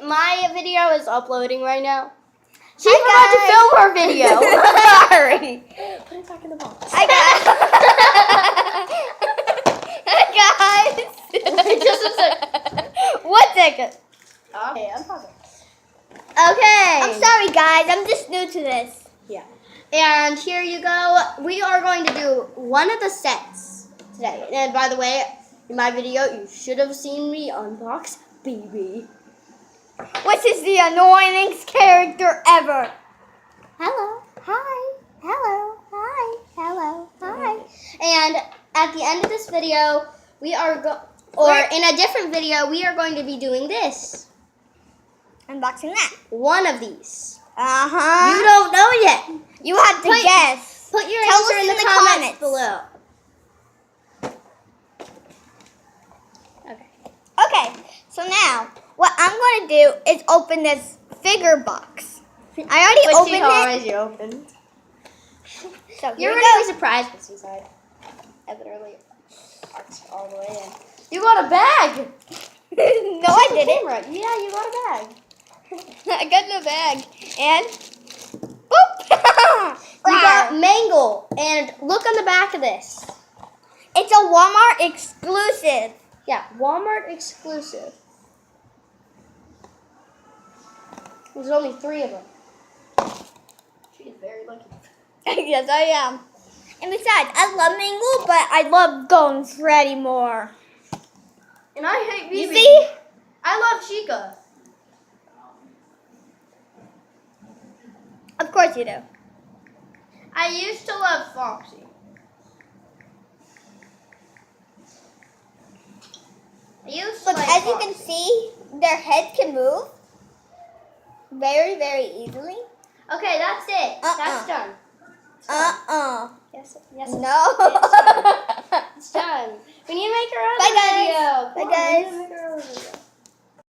My video is uploading right now. She Hi, forgot to film her video. Sorry. Put it back in the box. Hi guys. Hi guys. Just a second. 1 second. Okay, I'm pausing. I'm Okay. sorry guys. I'm just new to this. Yeah. And here you go. We are going to do one of the sets today. And by the way, in my video, you should have seen me unbox BB. Which is the annoyingest character ever. Hello. Hi. Hello. Hi. Hello. Hi. And at the end of this video, we are in a different video, we are going to be doing this. Unboxing that. One of these. Uh-huh. You don't know yet. You have to guess. Put your Tell answer us in the comments below. Okay. Okay, so now what I'm going to do is open this figure box. I already opened it. You opened. So You're here going to we be surprised what's inside. I literally arced all the way in. You got a bag. go. No, I didn't. Camera. Yeah, you got a bag. I got the bag. And boop. You got Mangle. And look on the back of this. It's a Walmart exclusive. Yeah, Walmart exclusive. There's only 3 of them. She's very lucky. Yes, I am. And besides, I love Mangle, but I love Golden Freddy more. And I hate BB. You see? I love Chica. Of course you do. I used to love Foxy. Look, as you can see, their heads can move very, very easily. Okay, that's it. That's done. Uh-uh. Yes. Yes. No. It's done.